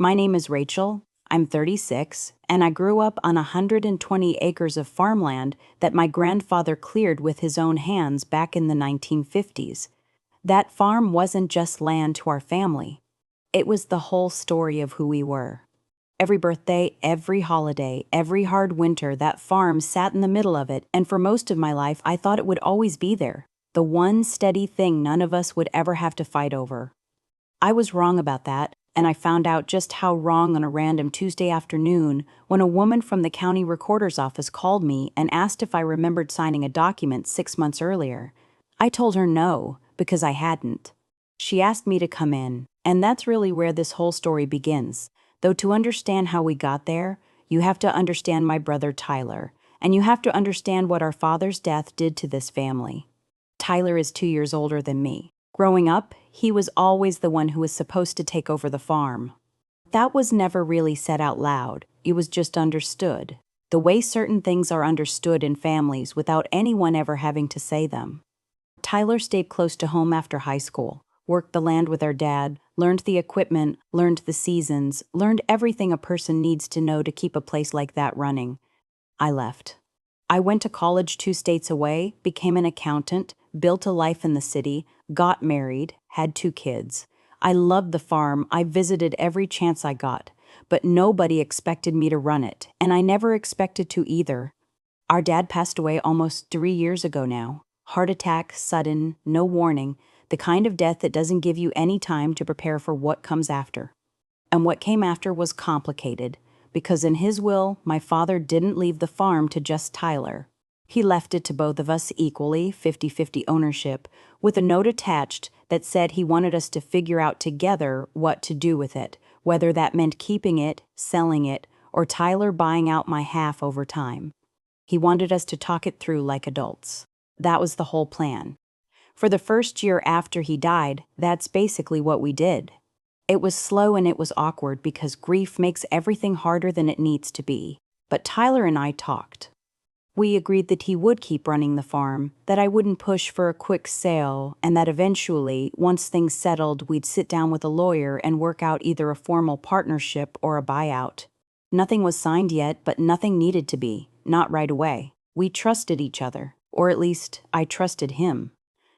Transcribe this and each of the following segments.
My name is Rachel. I'm 36, and I grew up on 120 acres of farmland that my grandfather cleared with his own hands back in the 1950s. That farm wasn't just land to our family. It was the whole story of who we were. Every birthday, every holiday, every hard winter, that farm sat in the middle of it, and for most of my life, I thought it would always be there. The one steady thing none of us would ever have to fight over. I was wrong about that, and I found out just how wrong on a random Tuesday afternoon when a woman from the county recorder's office called me and asked if I remembered signing a document 6 months earlier. I told her no, because I hadn't. She asked me to come in, and that's really where this whole story begins. Though to understand how we got there, you have to understand my brother Tyler, and you have to understand what our father's death did to this family. Tyler is 2 years older than me. Growing up, he was always the one who was supposed to take over the farm. That was never really said out loud, it was just understood. The way certain things are understood in families without anyone ever having to say them. Tyler stayed close to home after high school, worked the land with our dad, learned the equipment, learned the seasons, learned everything a person needs to know to keep a place like that running. I left. I went to college 2 states away, became an accountant, built a life in the city, got married, had 2 kids. I loved the farm, I visited every chance I got, but nobody expected me to run it, and I never expected to either. Our dad passed away almost 3 years ago now. Heart attack, sudden, no warning, the kind of death that doesn't give you any time to prepare for what comes after. And what came after was complicated, because in his will, my father didn't leave the farm to just Tyler. He left it to both of us equally, 50-50 ownership, with a note attached that said he wanted us to figure out together what to do with it, whether that meant keeping it, selling it, or Tyler buying out my half over time. He wanted us to talk it through like adults. That was the whole plan. For the first year after he died, that's basically what we did. It was slow and it was awkward because grief makes everything harder than it needs to be. But Tyler and I talked. We agreed that he would keep running the farm, that I wouldn't push for a quick sale, and that eventually, once things settled, we'd sit down with a lawyer and work out either a formal partnership or a buyout. Nothing was signed yet, but nothing needed to be, not right away. We trusted each other, or at least I trusted him.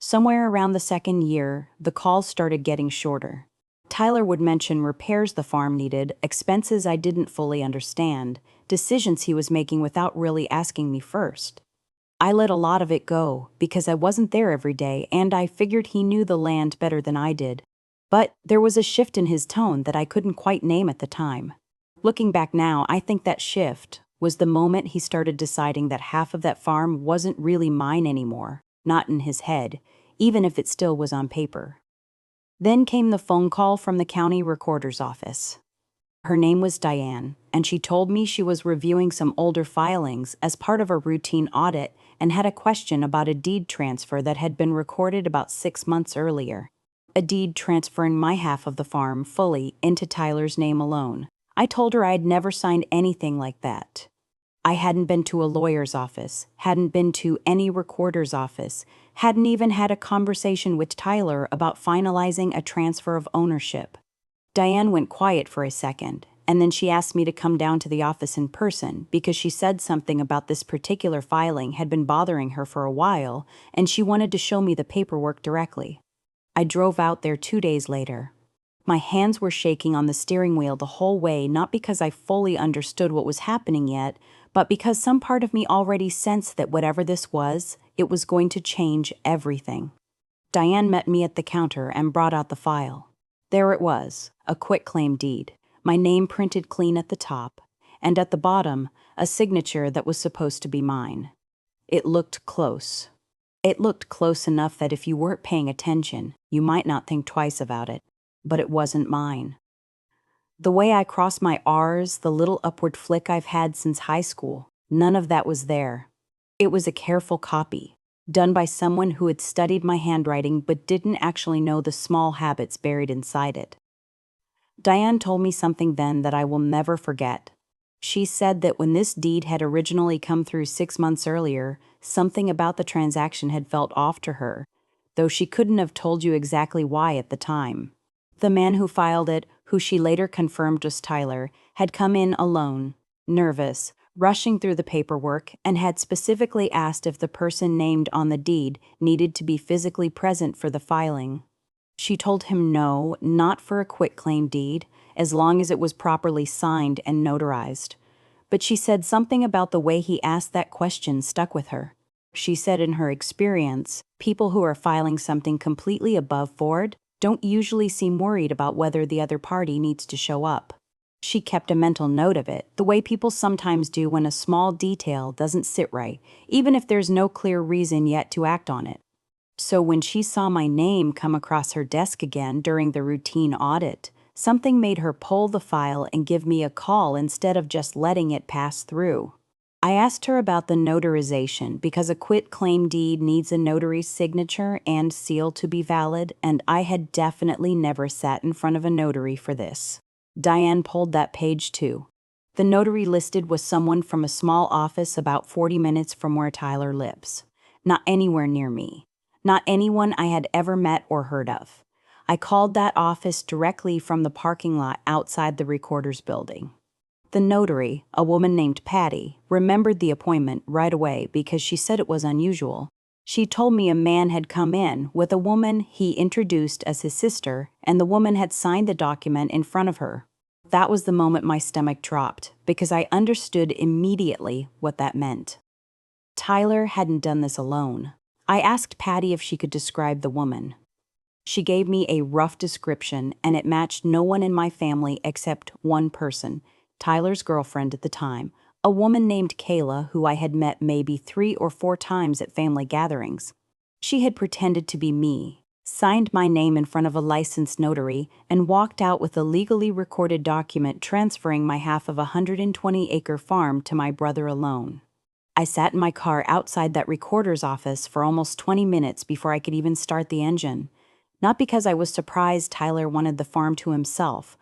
Somewhere around the second year, the calls started getting shorter. Tyler would mention repairs the farm needed, expenses I didn't fully understand, decisions he was making without really asking me first. I let a lot of it go because I wasn't there every day and I figured he knew the land better than I did. But there was a shift in his tone that I couldn't quite name at the time. Looking back now, I think that shift was the moment he started deciding that half of that farm wasn't really mine anymore, not in his head, even if it still was on paper. Then came the phone call from the county recorder's office. Her name was Diane, and she told me she was reviewing some older filings as part of a routine audit and had a question about a deed transfer that had been recorded about 6 months earlier. A deed transferring my half of the farm fully into Tyler's name alone. I told her I'd never signed anything like that. I hadn't been to a lawyer's office, hadn't been to any recorder's office, hadn't even had a conversation with Tyler about finalizing a transfer of ownership. Diane went quiet for a second, and then she asked me to come down to the office in person because she said something about this particular filing had been bothering her for a while, and she wanted to show me the paperwork directly. I drove out there 2 days later. My hands were shaking on the steering wheel the whole way, not because I fully understood what was happening yet, but because some part of me already sensed that whatever this was, it was going to change everything. Diane met me at the counter and brought out the file. There it was, a quitclaim deed, my name printed clean at the top, and at the bottom, a signature that was supposed to be mine. It looked close. It looked close enough that if you weren't paying attention, you might not think twice about it, but it wasn't mine. The way I crossed my R's, the little upward flick I've had since high school, none of that was there. It was a careful copy, done by someone who had studied my handwriting but didn't actually know the small habits buried inside it. Diane told me something then that I will never forget. She said that when this deed had originally come through 6 months earlier, something about the transaction had felt off to her, though she couldn't have told you exactly why at the time. The man who filed it, who she later confirmed was Tyler, had come in alone, nervous, rushing through the paperwork, and had specifically asked if the person named on the deed needed to be physically present for the filing. She told him no, not for a quitclaim deed, as long as it was properly signed and notarized. But she said something about the way he asked that question stuck with her. She said in her experience, people who are filing something completely above board don't usually seem worried about whether the other party needs to show up. She kept a mental note of it, the way people sometimes do when a small detail doesn't sit right, even if there's no clear reason yet to act on it. So when she saw my name come across her desk again during the routine audit, something made her pull the file and give me a call instead of just letting it pass through. I asked her about the notarization because a quitclaim deed needs a notary's signature and seal to be valid, and I had definitely never sat in front of a notary for this. Diane pulled that page too. The notary listed was someone from a small office about 40 minutes from where Tyler lives. Not anywhere near me. Not anyone I had ever met or heard of. I called that office directly from the parking lot outside the recorder's building. The notary, a woman named Patty, remembered the appointment right away because she said it was unusual. She told me a man had come in with a woman he introduced as his sister, and the woman had signed the document in front of her. That was the moment my stomach dropped, because I understood immediately what that meant. Tyler hadn't done this alone. I asked Patty if she could describe the woman. She gave me a rough description, and it matched no one in my family except one person, Tyler's girlfriend at the time, a woman named Kayla who I had met maybe 3 or 4 times at family gatherings. She had pretended to be me, signed my name in front of a licensed notary, and walked out with a legally recorded document transferring my half of a 120-acre farm to my brother alone. I sat in my car outside that recorder's office for almost 20 minutes before I could even start the engine. Not because I was surprised Tyler wanted the farm to himself.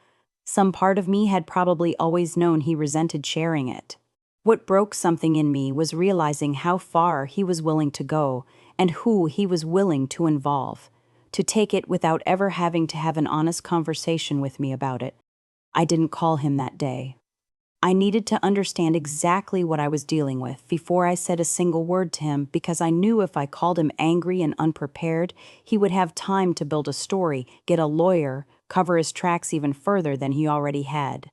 Some part of me had probably always known he resented sharing it. What broke something in me was realizing how far he was willing to go and who he was willing to involve, to take it without ever having to have an honest conversation with me about it. I didn't call him that day. I needed to understand exactly what I was dealing with before I said a single word to him, because I knew if I called him angry and unprepared, he would have time to build a story, get a lawyer, cover his tracks even further than he already had.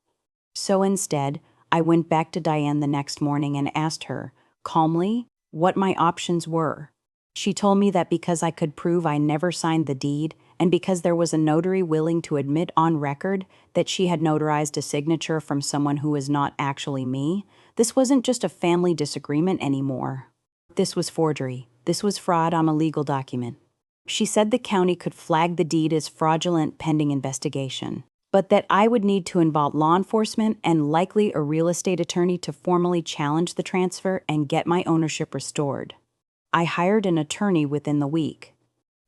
So instead, I went back to Diane the next morning and asked her, calmly, what my options were. She told me that because I could prove I never signed the deed, and because there was a notary willing to admit on record that she had notarized a signature from someone who was not actually me, this wasn't just a family disagreement anymore. This was forgery. This was fraud on a legal document. She said the county could flag the deed as fraudulent pending investigation, but that I would need to involve law enforcement and likely a real estate attorney to formally challenge the transfer and get my ownership restored. I hired an attorney within the week.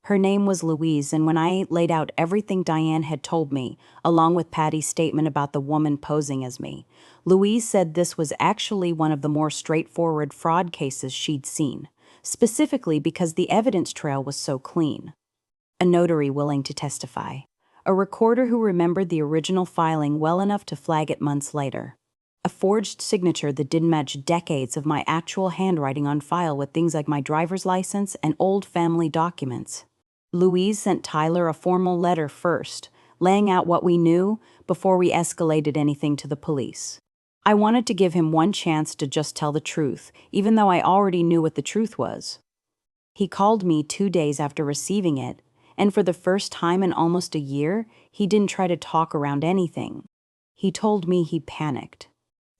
Her name was Louise, and when I laid out everything Diane had told me, along with Patty's statement about the woman posing as me, Louise said this was actually one of the more straightforward fraud cases she'd seen, specifically because the evidence trail was so clean. A notary willing to testify. A recorder who remembered the original filing well enough to flag it months later. A forged signature that didn't match decades of my actual handwriting on file with things like my driver's license and old family documents. Louise sent Tyler a formal letter first, laying out what we knew before we escalated anything to the police. I wanted to give him one chance to just tell the truth, even though I already knew what the truth was. He called me 2 days after receiving it, and for the first time in almost a year, he didn't try to talk around anything. He told me he panicked.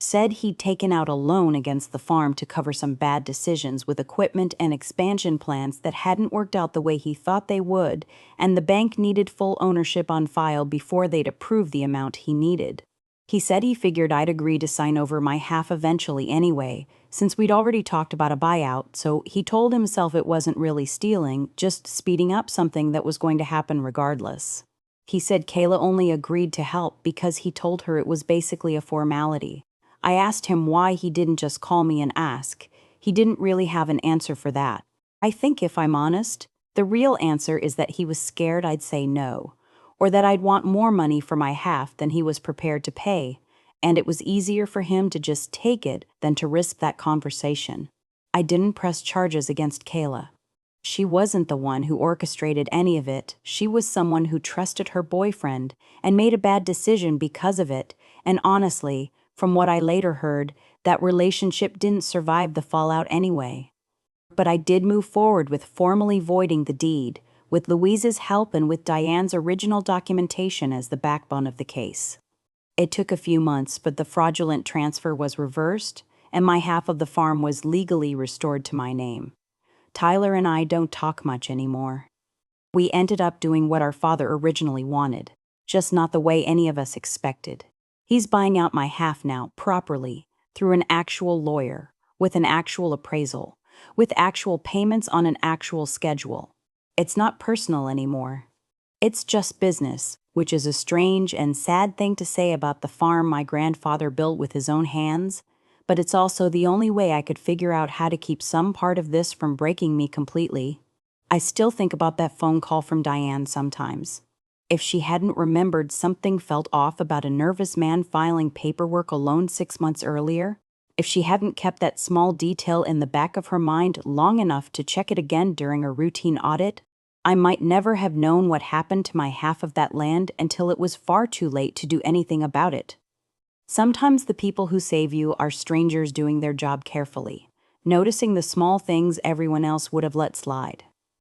Said he'd taken out a loan against the farm to cover some bad decisions with equipment and expansion plans that hadn't worked out the way he thought they would, and the bank needed full ownership on file before they'd approve the amount he needed. He said he figured I'd agree to sign over my half eventually anyway, since we'd already talked about a buyout, so he told himself it wasn't really stealing, just speeding up something that was going to happen regardless. He said Kayla only agreed to help because he told her it was basically a formality. I asked him why he didn't just call me and ask. He didn't really have an answer for that. I think if I'm honest, the real answer is that he was scared I'd say no, or that I'd want more money for my half than he was prepared to pay, and it was easier for him to just take it than to risk that conversation. I didn't press charges against Kayla. She wasn't the one who orchestrated any of it. She was someone who trusted her boyfriend and made a bad decision because of it, and honestly, from what I later heard, that relationship didn't survive the fallout anyway. But I did move forward with formally voiding the deed, with Louise's help and with Diane's original documentation as the backbone of the case. It took a few months, but the fraudulent transfer was reversed, and my half of the farm was legally restored to my name. Tyler and I don't talk much anymore. We ended up doing what our father originally wanted, just not the way any of us expected. He's buying out my half now, properly, through an actual lawyer, with an actual appraisal, with actual payments on an actual schedule. It's not personal anymore. It's just business, which is a strange and sad thing to say about the farm my grandfather built with his own hands, but it's also the only way I could figure out how to keep some part of this from breaking me completely. I still think about that phone call from Diane sometimes. If she hadn't remembered something felt off about a nervous man filing paperwork alone 6 months earlier, if she hadn't kept that small detail in the back of her mind long enough to check it again during a routine audit, I might never have known what happened to my half of that land until it was far too late to do anything about it. Sometimes the people who save you are strangers doing their job carefully, noticing the small things everyone else would have let slide.